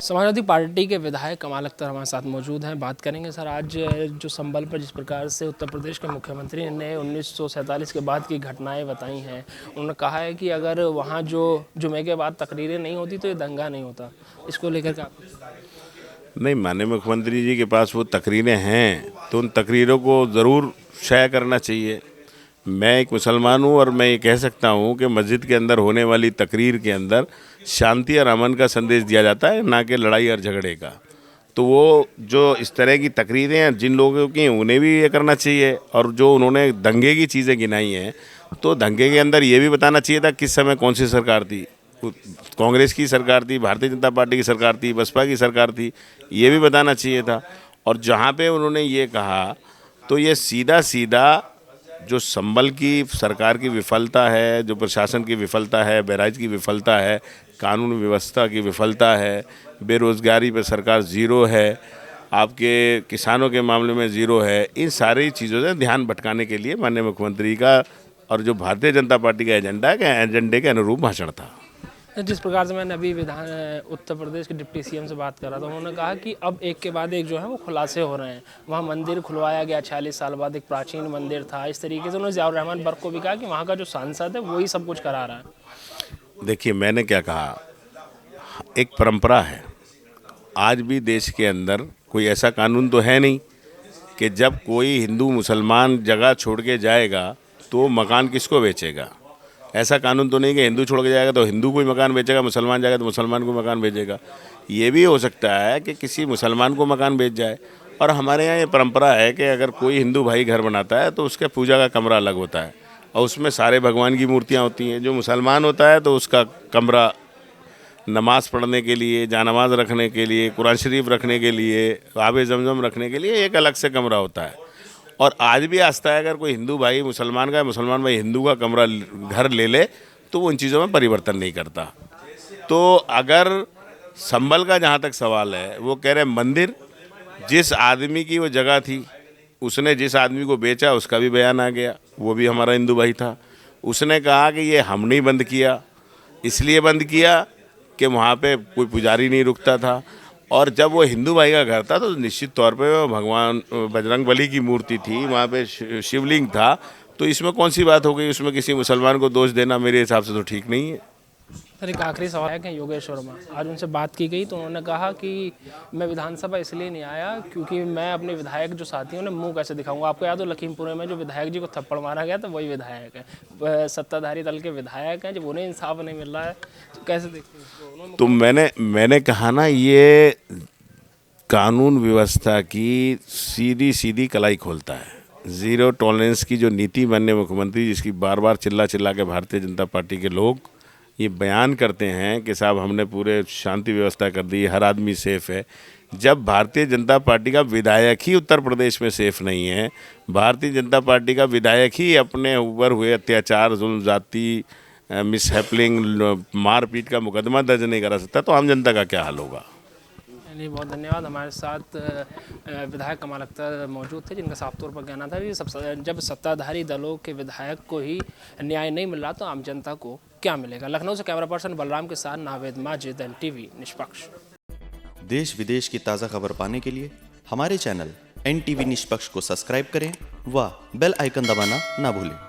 Samajwadi party के विधायक कमाल अख्तर हमारे साथ मौजूद हैं। बात करेंगे सर, आज जो संबल पर जिस प्रकार से उत्तर प्रदेश के मुख्यमंत्री ने 1947 के बाद की घटनाएं बताई हैं, उन्होंने कहा है कि अगर वहां जो जुमे के बाद तकरीरें नहीं होती तो ये दंगा नहीं होता। इसको लेकर का नहीं, माननीय मुख्यमंत्री जी के पास वो तकरीरें हैं तो उन तकरीरों को ज़रूर शाया करना चाहिए। मैं एक मुसलमान हूँ और मैं ये कह सकता हूँ कि मस्जिद के अंदर होने वाली तकरीर के अंदर शांति और अमन का संदेश दिया जाता है, ना कि लड़ाई और झगड़े का। तो वो जो इस तरह की तकरीरें हैं जिन लोगों की, उन्हें भी ये करना चाहिए। और जो उन्होंने दंगे की चीज़ें गिनाई हैं, तो दंगे के अंदर ये भी बताना चाहिए था किस समय कौन सी सरकार थी। कांग्रेस की सरकार थी, भारतीय जनता पार्टी की सरकार थी, बसपा की सरकार थी, ये भी बताना चाहिए था। और जहाँ पे उन्होंने ये कहा तो ये सीधा सीधा जो संबल की सरकार की विफलता है, जो प्रशासन की विफलता है, बहराइच की विफलता है, कानून व्यवस्था की विफलता है, बेरोज़गारी पर सरकार ज़ीरो है, आपके किसानों के मामले में ज़ीरो है, इन सारी चीज़ों से ध्यान भटकाने के लिए माननीय मुख्यमंत्री का और जो भारतीय जनता पार्टी का एजेंडे के अनुरूप भाषण था। जिस प्रकार से मैंने अभी उत्तर प्रदेश के डिप्टी सीएम से बात कर रहा था, उन्होंने कहा कि अब एक के बाद एक जो है वो खुलासे हो रहे हैं। वहाँ मंदिर खुलवाया गया 46 साल बाद, एक प्राचीन मंदिर था। इस तरीके से उन्होंने ज़ियाउर रहमान बर्क को भी कहा कि वहाँ का जो सांसद है वही सब कुछ करा रहा है। देखिए, मैंने क्या कहा, एक परंपरा है। आज भी देश के अंदर कोई ऐसा कानून तो है नहीं कि जब कोई हिंदू मुसलमान जगह छोड़ के जाएगा तो मकान किसको बेचेगा। ऐसा कानून तो नहीं कि हिंदू छोड़ के जाएगा तो हिंदू को ही मकान बेचेगा, मुसलमान जाएगा तो मुसलमान को मकान बेचेगा। ये भी हो सकता है कि किसी मुसलमान को मकान बेच जाए। और हमारे यहाँ ये परंपरा है कि अगर कोई हिंदू भाई घर बनाता है तो उसके पूजा का कमरा अलग होता है और उसमें सारे भगवान की मूर्तियाँ होती हैं। जो मुसलमान होता है तो उसका कमरा नमाज पढ़ने के लिए, जानमाज रखने के लिए, कुरान शरीफ रखने के लिए, आबे ज़मज़म रखने के लिए एक अलग से कमरा होता है। और आज भी आस्था है, अगर कोई हिंदू भाई मुसलमान का, मुसलमान भाई हिंदू का कमरा घर ले ले तो वो उन चीज़ों में परिवर्तन नहीं करता। तो अगर संबल का जहाँ तक सवाल है, वो कह रहे मंदिर, जिस आदमी की वो जगह थी, उसने जिस आदमी को बेचा उसका भी बयान आ गया, वो भी हमारा हिंदू भाई था। उसने कहा कि ये हमने बंद किया, इसलिए बंद किया कि वहाँ पे कोई पुजारी नहीं रुकता था। और जब वो हिंदू भाई का घर था तो निश्चित तौर पे वो भगवान बजरंगबली की मूर्ति थी, वहाँ पे शिवलिंग था। तो इसमें कौन सी बात हो गई, उसमें किसी मुसलमान को दोष देना मेरे हिसाब से तो ठीक नहीं है। सर, एक आखिरी सवाल है, योगेश वर्मा, आज उनसे बात की गई तो उन्होंने कहा कि मैं विधानसभा इसलिए नहीं आया क्योंकि मैं अपने विधायक जो साथी हैं उन्हें मुंह कैसे दिखाऊंगा। आपको याद हो लखीमपुर में जो विधायक जी को थप्पड़ मारा गया था, वही विधायक है, सत्ताधारी दल के विधायक हैं। जब उन्हें इंसाफ नहीं मिल रहा है तो कैसे देखते हैं? तो मैंने कहा ना, ये कानून व्यवस्था की सीधी सीधी कलाई खोलता है। ज़ीरो टॉलरेंस की जो नीति माननीय मुख्यमंत्री, जिसकी बार बार चिल्ला चिल्ला के भारतीय जनता पार्टी के लोग ये बयान करते हैं कि साहब हमने पूरे शांति व्यवस्था कर दी, हर आदमी सेफ़ है। जब भारतीय जनता पार्टी का विधायक ही उत्तर प्रदेश में सेफ़ नहीं है, भारतीय जनता पार्टी का विधायक ही अपने ऊपर हुए अत्याचार, जुल्म, जाति, मिसहैपलिंग, मारपीट का मुकदमा दर्ज नहीं करा सकता, तो आम जनता का क्या हाल होगा। बहुत धन्यवाद। हमारे साथ विधायक कमाल अख्तर मौजूद थे, जिनका साफ तौर पर कहना था कि जब सत्ताधारी दलों के विधायक को ही न्याय नहीं मिल रहा तो आम जनता को क्या मिलेगा। लखनऊ से कैमरा पर्सन बलराम के साथ नावेद माजिद, NTV निष्पक्ष। देश विदेश की ताज़ा खबर पाने के लिए हमारे चैनल NTV निष्पक्ष को सब्सक्राइब करें व बेल आइकन दबाना ना भूलें।